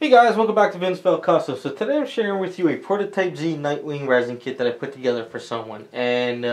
Hey guys, welcome back to Vince-Vell Custom. So today I'm sharing with you a PrototypeZ NightWing Resin kit that I put together for someone. And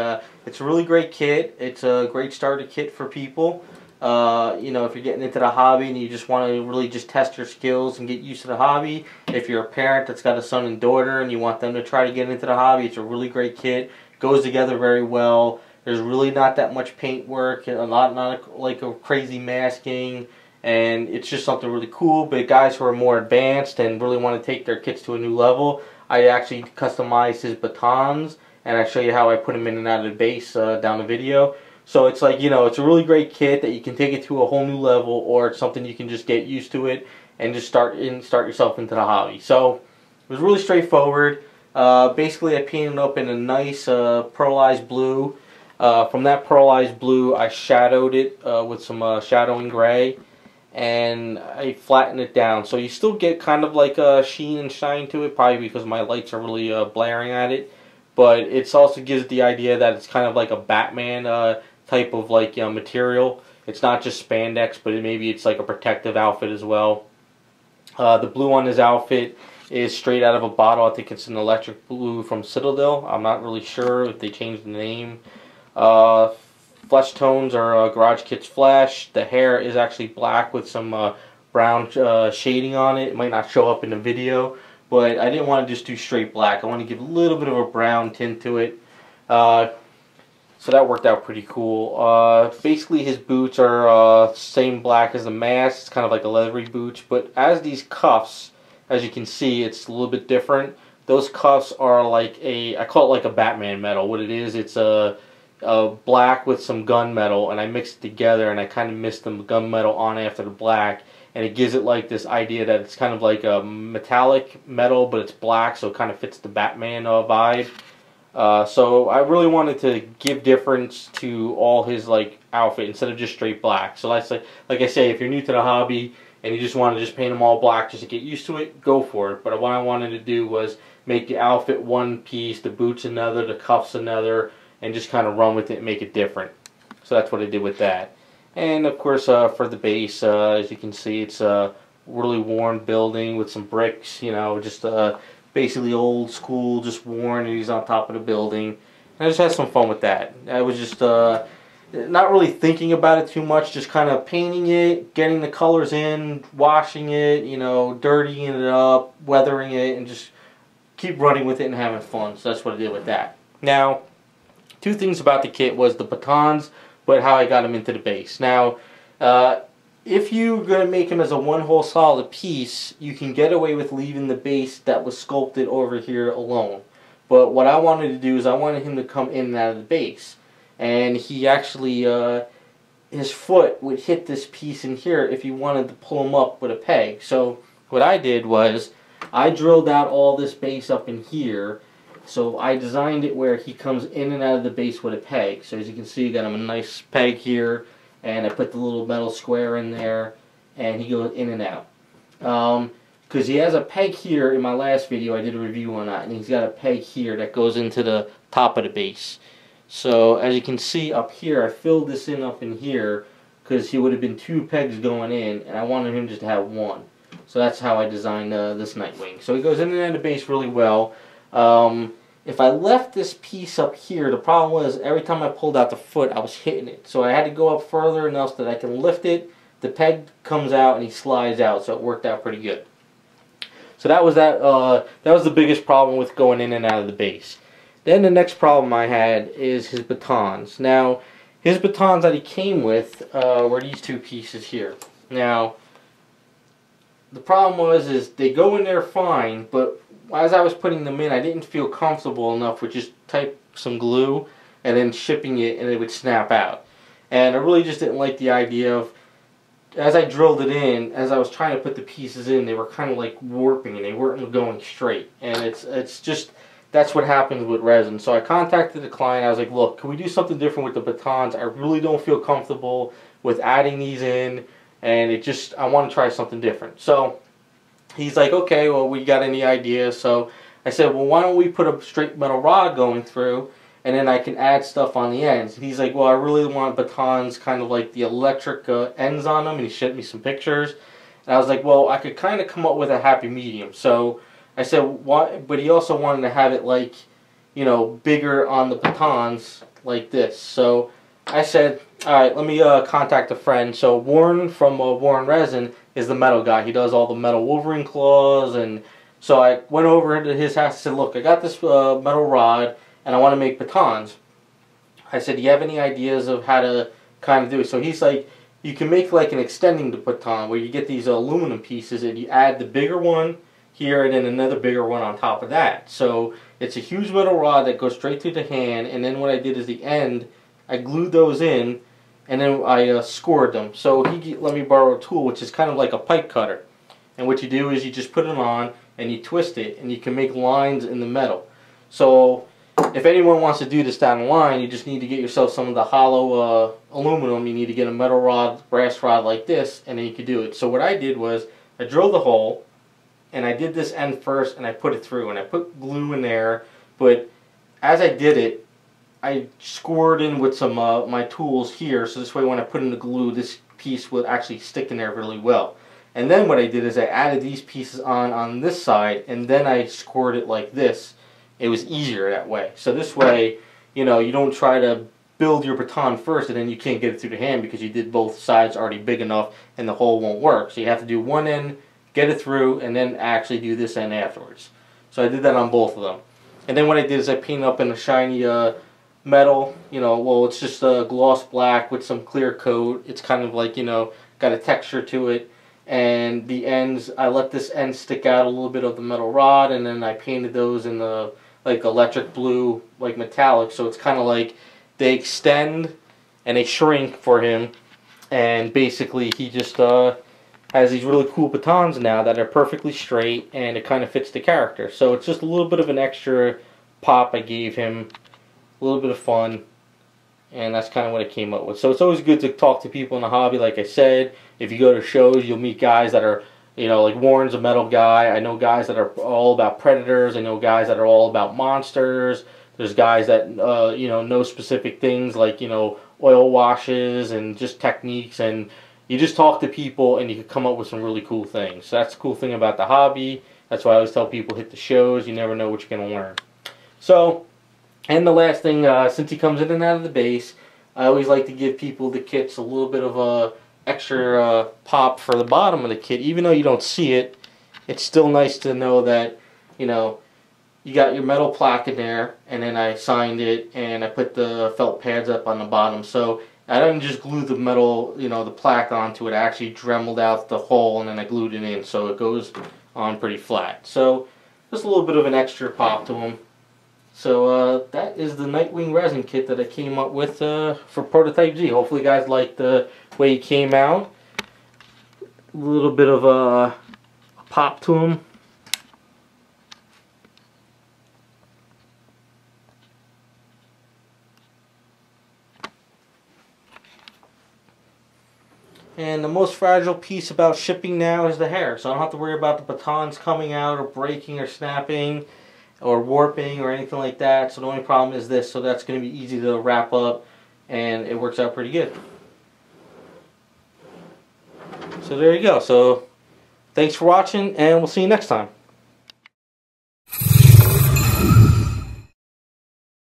it's a really great kit. It's a great starter kit for people. You know, if you're getting into the hobby and you just want to really just test your skills and get used to the hobby. If you're a parent that's got a son and daughter and you want them to try to get into the hobby, it's a really great kit. Goes together very well. There's really not that much paint work, not like a crazy masking. And it's just something really cool. But guys who are more advanced and really want to take their kits to a new level, I actually customized his batons, and I show you how I put them in and out of the base down the video. So it's like, you know, it's a really great kit that you can take it to a whole new level, or it's something you can just get used to it and just start yourself into the hobby. So it was really straightforward. Basically, I painted up in a nice pearlized blue. From that pearlized blue, I shadowed it with some shadowing gray. And I flatten it down, so you still get kind of like a sheen and shine to it, probably because my lights are really blaring at it. But it also gives the idea that it's kind of like a Batman type of like material. It's not just spandex, but maybe it's like a protective outfit as well. The blue on his outfit is straight out of a bottle. I think it's an electric blue from Citadel. I'm not really sure if they changed the name. Flesh tones are Garage Kit's Flesh. The hair is actually black with some brown shading on it. It might not show up in the video, but I didn't want to just do straight black. I want to give a little bit of a brown tint to it. So that worked out pretty cool. Basically his boots are same black as the mask. It's kind of like a leathery boots, but as these cuffs, as you can see, it's a little bit different. Those cuffs are like I call it like a Batman metal. What it is, it's a black with some gunmetal, and I mixed it together, and I kind of mixed the gunmetal on after the black, and it gives it like this idea that it's kind of like a metallic metal, but it's black, so it kind of fits the Batman vibe. So I really wanted to give difference to all his like outfit instead of just straight black. So like I say, if you're new to the hobby and you just want to just paint them all black just to get used to it, go for it. But what I wanted to do was make the outfit one piece, the boots another, the cuffs another, and just kind of run with it and make it different. So that's what I did with that. And of course for the base, as you can see, it's a really worn building with some bricks, you know, just basically old school, just worn, and he's on top of the building. And I just had some fun with that. I was just not really thinking about it too much, just kind of painting it, getting the colors in, washing it, you know, dirtying it up, weathering it, and just keep running with it and having fun. So that's what I did with that. Now, two things about the kit was the batons, but how I got them into the base. Now, if you're going to make them as a one-whole solid piece, you can get away with leaving the base that was sculpted over here alone. But what I wanted to do is I wanted him to come in and out of the base. And he actually, his foot would hit this piece in here if you wanted to pull him up with a peg. So what I did was I drilled out all this base up in here. So I designed it where he comes in and out of the base with a peg. So as you can see, you got him a nice peg here, and I put the little metal square in there, and he goes in and out. Because he has a peg here. In my last video, I did a review on that, and he's got a peg here that goes into the top of the base. So as you can see up here, I filled this in up in here because he would have been two pegs going in, and I wanted him just to have one. So that's how I designed this Nightwing. So he goes in and out of the base really well. If I left this piece up here, the problem was every time I pulled out the foot, I was hitting it. So I had to go up further enough that I can lift it, the peg comes out, and he slides out, so it worked out pretty good. So that was that was the biggest problem with going in and out of the base. Then the next problem I had is his batons. Now, his batons that he came with were these two pieces here. Now, the problem is they go in there fine, but as I was putting them in, I didn't feel comfortable enough with just type some glue and then shipping it, and it would snap out. And I really just didn't like the idea of, as I drilled it in, as I was trying to put the pieces in, they were kind of like warping and they weren't going straight. And it's just, that's what happens with resin. So I contacted the client. I was like, look, can we do something different with the batons? I really don't feel comfortable with adding these in, and I want to try something different. So he's like, okay, well, we got any ideas? So I said, well, why don't we put a straight metal rod going through, and then I can add stuff on the ends. And he's like, well, I really want batons kind of like the electric ends on them, and he sent me some pictures. And I was like, well, I could kind of come up with a happy medium. So I said, why? But he also wanted to have it like, you know, bigger on the batons like this. So I said, all right, let me contact a friend. So Warren from Warren Resin is the metal guy. He does all the metal Wolverine claws. And so I went over to his house and said, look, I got this metal rod and I want to make batons. I said, do you have any ideas of how to kind of do it? So he's like, you can make like an extending baton where you get these aluminum pieces and you add the bigger one here and then another bigger one on top of that. So it's a huge metal rod that goes straight through the hand, and then what I did is the end, I glued those in and then I scored them. So he let me borrow a tool which is kind of like a pipe cutter. And what you do is you just put it on and you twist it and you can make lines in the metal. So if anyone wants to do this down the line, you just need to get yourself some of the hollow aluminum. You need to get a metal rod, brass rod like this, and then you can do it. So what I did was I drilled the hole, and I did this end first, and I put it through, and I put glue in there. But as I did it, I scored in with some my tools here, so this way when I put in the glue, this piece would actually stick in there really well. And then what I did is I added these pieces on this side, and then I scored it like this. It was easier that way. So this way, you know, you don't try to build your baton first and then you can't get it through the hand because you did both sides already big enough and the hole won't work. So you have to do one end, get it through, and then actually do this end afterwards. So I did that on both of them. And then what I did is I painted up in a shiny metal, you know, well, it's just a gloss black with some clear coat. It's kind of like, you know, got a texture to it. And the ends, I let this end stick out a little bit of the metal rod, and then I painted those in the like electric blue, like metallic, so it's kind of like they extend and they shrink for him, and basically he just has these really cool batons now that are perfectly straight, and it kind of fits the character. So it's just a little bit of an extra pop I gave him, a little bit of fun, and that's kind of what I came up with. So it's always good to talk to people in the hobby. Like I said, if you go to shows, you'll meet guys that are, you know, like Warren's a metal guy. I know guys that are all about predators. I know guys that are all about monsters. There's guys that, you know specific things like, you know, oil washes and just techniques. And you just talk to people and you can come up with some really cool things. So that's the cool thing about the hobby. That's why I always tell people, hit the shows. You never know what you're going to learn. So, and the last thing, since he comes in and out of the base, I always like to give people the kits a little bit of a extra pop for the bottom of the kit. Even though you don't see it, it's still nice to know that, you know, you got your metal plaque in there, and then I signed it and I put the felt pads up on the bottom. So I didn't just glue the metal, you know, the plaque onto it. I actually dremeled out the hole and then I glued it in, so it goes on pretty flat. So just a little bit of an extra pop to them. So that is the Nightwing Resin kit that I came up with for PrototypeZ. Hopefully you guys like the way he came out. A little bit of a pop to him. And the most fragile piece about shipping now is the hair. So I don't have to worry about the batons coming out or breaking or snapping or warping or anything like that. So the only problem is this. So that's going to be easy to wrap up, and it works out pretty good. So there you go. So thanks for watching, and we'll see you next time.